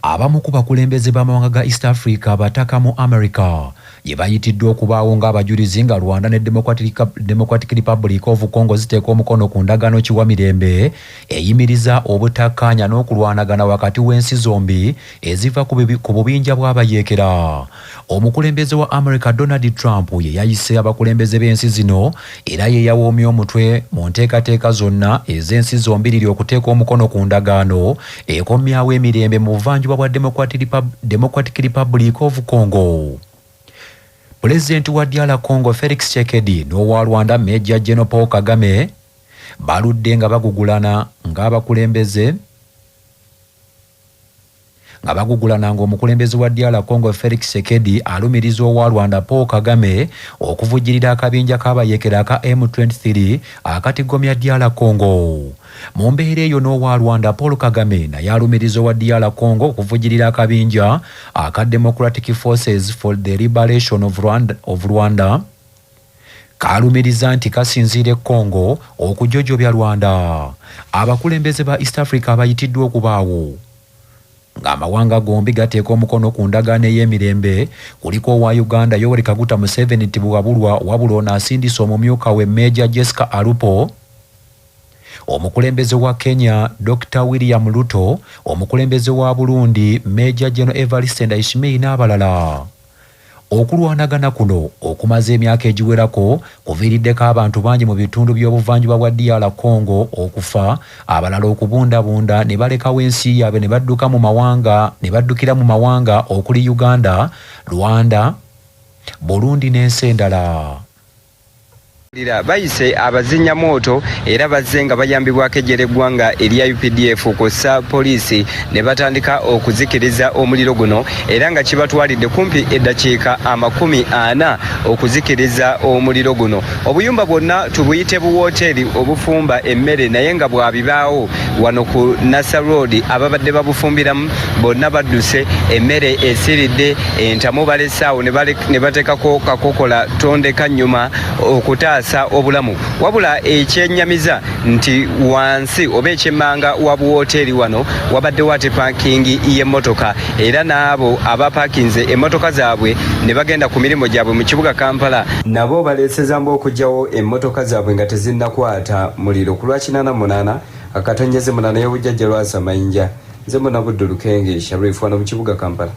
Abamu ku bakulembeze b'amawanga ga East Africa abataka mu America ye bayitiddwa okubaawo ng'abajulizi nga Rwanda ne Democratic Republic of Congo ziteeka omukono ku ndagaano kiwamirembe eyimiriza obutakkaanya n'okulwanagana wakati w'ensi zombi eziva ku bubinja bw'abayeekera. Omukulembeze wa America Donald Trump ye yayise abakulembeze b'ensi zino era ye yawoomya omutwe mu nteekateeka zonna ez'ensi zombiriri okuteeka omukono ku ndagaano ekomyawo emirembe mu buvanjuba bwa Democratic Republic of Congo. President wa DR Congo Felix Tshisekedi n'owa Rwanda Major General Paul Kagame baludde nga bagugulana ng'abakulembeze ng'omukulembeze wa DR Congo Felix Tshisekedi alumiriza owa Rwanda Paul Kagame okuvujjirira akabinja k'abayeekera aka M23 akatigomya DR Congo. Mu mbeera eyo n'owa Rwanda Paul Kagame naye alumiriza owa DR Congo okuvujjirira akabinja aka Democratic Forces for the Liberation of Rwanda kalumiriza nti kasinziire Congo okujojobya Rwanda. Abakulembeze ba East Africa abayitiddwa okubaawo ng'amawanga gombi gateeka omukono ku ndagaano ey'emirembe kuliko owa Uganda Yoweri Kaguta Museveni tibwabulwa wabula ono asindise omumyuka we Major Jessica Alupo, omukulembeze wa Kenya Dr. William Ruto, omukulembeze wa Burundi Major General Evariste Ndayishimiye n'abalala. Okulwanagana kuno okumaze emyaka egiwerako kuviiriddeko abantu bangi mu bitundu by'obuvanjuba bwa DR Congo okufa, abalala okubundabunda ne balekawo ensi yaabwe ne baddukira mu mawanga okuli Uganda, Rwanda, Burundi n'ensi endala. Bayise abazinya moto era bazze nga bayambibwako eggye ly'eggwanga erya UPDF kossa poliisi ne batandika okuzikiriza omuliro guno era nga kibatwalidde kumpi eddakiika 40 okuzikiriza omuliro guno. Obuyumba bwonna tubuyite buwooteri obufumba emmere naye nga bwabibaawo wano ku Nasa Road ababadde babufumbiramu bonna badduse emmere esiridde entamu balesaawo ne bateekako kakokola tondeka nnyuma okutaasa obulamu. Wabula ekyennyamiza nti wansi oba ekyemmanga wa buwooteri wano wabadde wate parking y'emmotoka era n'abo abapakinze emmotoka zaabwe ne bagenda ku mirimu gyabwe mu kibuga Kampala nabo baleesezambu okugyawo emmotoka zaabwe nga tezinnakwata muliro ku lwa 88 akatonyeze munana y'obujjajja lwasa mayinja. Nze Munabuddu Lukenge Sharifu wano mu kibuga Kampala.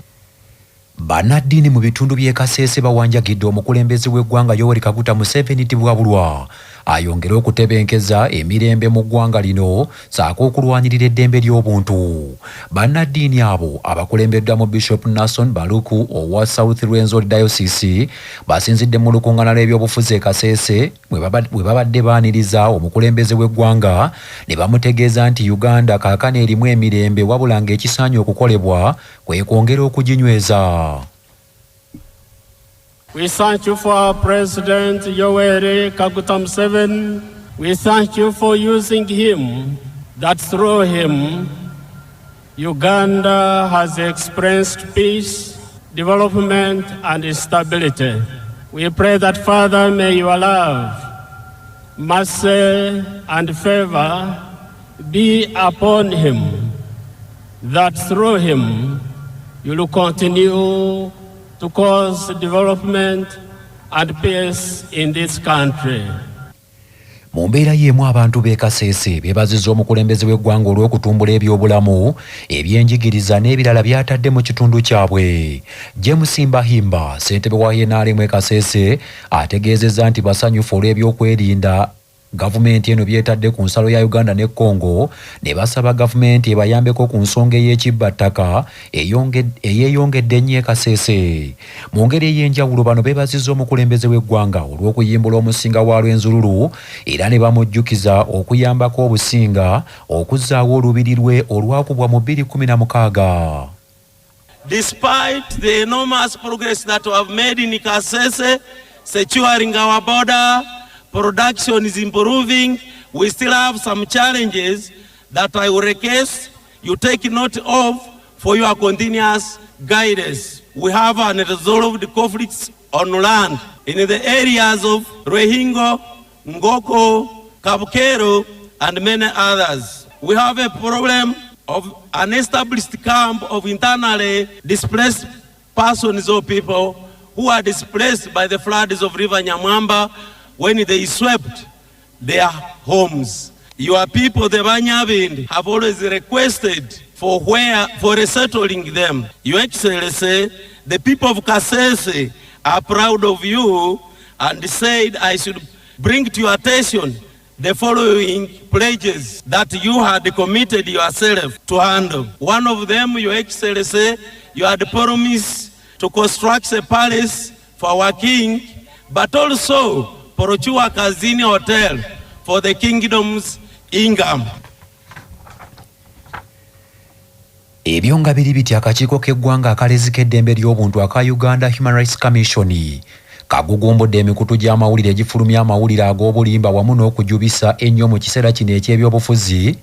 Bannaddiini mu bitundu by'e Kasese bawanjagidde omukulembeze w'eggwanga Yoweri Kaguta Museveni tibwabulwa ayongere okutebenkeza emirembe mu ggwanga lino saako okulwanirira eddembe ly'obuntu. Bannaddiini abo abakulembeddwamu Bishop Nason Baluku owa South Rwenzori Diocese basinzidde mu lukuŋŋaana lw'ebyobufuzi e Kasese bwe babadde baaniriza omukulembeze w'eggwanga ne bamutegeeza nti Uganda kaakano erimu emirembe wabula ng'ekisaanye okukolebwa kwe kwongera okuginyweza. We thank you for our President Yoweri Kaguta Museveni. We thank you for using him, that through him, Uganda has experienced peace, development, and stability. We pray that, Father, may your love, mercy, and favor be upon him, that through him you will continue to cause development and peace in this country. Mu mbeera y'emu abantu b'e Kasese beebazizza omukulembeze w'eggwanga olw'okutumbula ebyobulamu, ebyenjigiriza n'ebirala by'atadde mu kitundu kyabwe. James Mbahimba, ssentebe wa NRM e Kasese, ategeezezza nti basanyufu olw'ebyokwerinda gavumenti eno byetadde ku nsalo ya Uganda ne Congo ne basaba gavumenti ebayambeko ku nsonga ey'ekibbattaka eyeeyongedde ennyo e Kasese. Mu ngeri ey'enjawulo bano beebazizza omukulembeze w'eggwanga olw'okuyimbula omusinga wa Lwenzululu era ne bamujjukiza okuyambako obusinga okuzzaawo olubiri lwe olwakubwa mu 2016. Despite the enormous progress that we have made in Kasese, securing our border, production is improving, we still have some challenges that I will request you take note of for your continuous guidance. We have unresolved conflicts on land in the areas of Rohingya, Ngoko, Kabukero, and many others. We have a problem of an established camp of internally displaced persons or people who are displaced by the floods of River Nyamwamba when they swept their homes. Your people, the Banyabindi, have always requested for resettling them. Your Excellency, the people of Kasese are proud of you and said I should bring to your attention the following pledges that you had committed yourself to handle. One of them, Your Excellency, you had promised to construct a palace for our king, but also Porochua Kazini Hotel for the kingdom's income. Ebyo nga biri biti akakiiko k'eggwanga akalezika eddembe ly'obuntu aka Uganda Human Rights Commission kagugumbudde emikutu gy'amawulire egifulumya amawulire ag'obulimba wamu n'okujubisa ennyo mu kiseera kino eky'ebyobufuzi.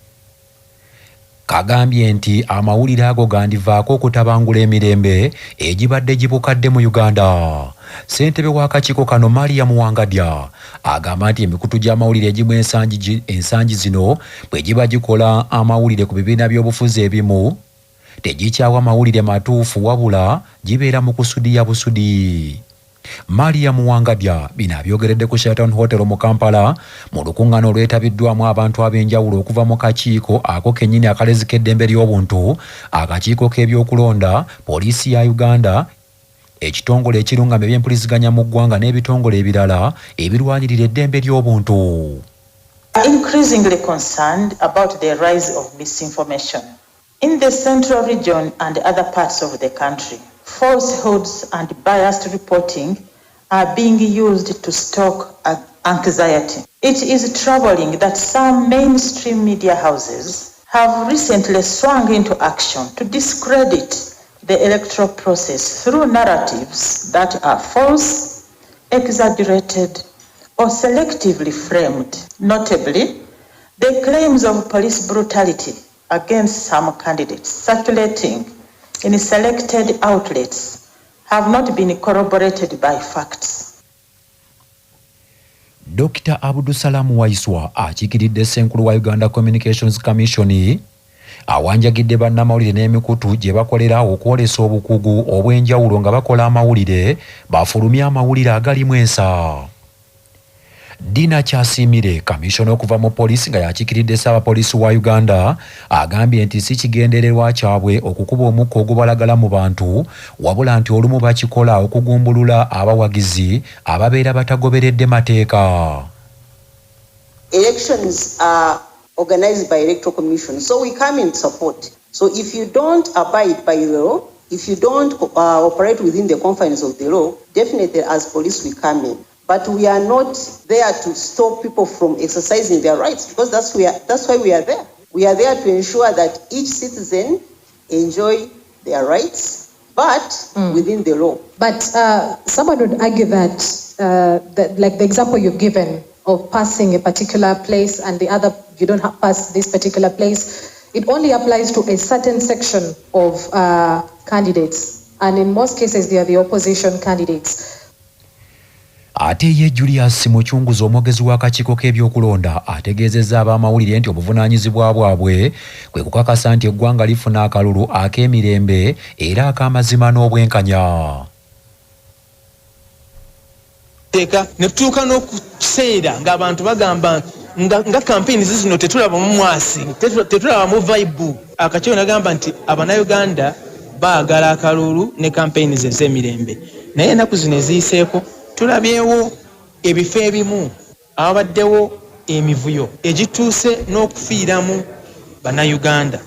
Kagambye nti amawulire ago gandivaako okutabangula emirembe egibadde gibukadde mu Uganda. Ssentebe w'akakiiko kano Maria Muwangadya agamba nti emikutu gy'amawulire egimu ensangi zino bwe giba gikola amawulire ku bibiina by'obufuzi ebimu tegikyawa amawulire matuufu wabula gibeera mu kusudiya busudi. Maria Muwangadya bino abyogeredde ku Sheraton Hotel mu Kampala mu lukuŋŋaana olwetabiddwamu abantu ab'enjawulo okuva mu kakiiko ako kennyini akalezika eddembe ly'obuntu, akakiiko k'ebyokulonda, poliisi ya Uganda, ekitongole ekirungama eby'empuliziganya mu ggwanga n'ebitongole ebirala ebirwanirira eddembe ly'obuntu. Increasingly concerned about the rise of misinformation in the central region and other parts of the country. Falsehoods and biased reporting are being used to stoke anxiety. It is troubling that some mainstream media houses have recently swung into action to discredit the electoral process through narratives that are false, exaggerated, or selectively framed. Notably, the claims of police brutality against some candidates circulating in selected outlets have not been corroborated by facts. Dr. Abdusalamu Waiswa akiikiridde Ssenkulu wa Uganda Communications Commission awanjagidde bannamawulire n'emikutu gye bakolera okwolesa obukugu obw'enjawulo nga bakola amawulire bafulumya amawulire agalimu ensa. Dina Kyasimire, kamisona okuva mu poliisi nga yakiikiridde Ssaabapoliisi wa Uganda, agambye nti si kigendererwa kyabwe okukuba omukka ogubalagala mu bantu wabula nti olumu bakikola okugumbulula abawagizi ababeera batagoberedde mateeka. Elections are organized by Electoral Commission, so we come in support. So if you don't abide by the law, if you don't operate within the confines of the law, definitely as police we come in. But we are not there to stop people from exercising their rights, because that's why we are there. We are there to ensure that each citizen enjoy their rights, but within the law. But someone would argue that, like the example you've given of passing a particular place and the other, you don't have pass this particular place, it only applies to a certain section of candidates. And in most cases, they are the opposition candidates. Ate ye Julius Muchunguzi omwogezi w'akakiiko k'ebyokulonda ategeezezza ab'amawulire nti obuvunaanyizibwa bwabwe kwe kukakasa nti eggwanga lifuna akalulu ak'emirembe era ak'amazima n'obwenkanya. Teeka ne tutuuka n'okukiseera ng'abantu bagamba nga kampeyini zino tetulabamu mwasi, tetulabamu vibe. Akakiiko nagamba nti Abannayuganda baagala akalulu ne kampeyini ez'emirembe, naye ennaku zino eziyiseeko tulabyewo ebifo ebimu abaddewo emivuyo egituuse n'okufiiramu Bannayuganda.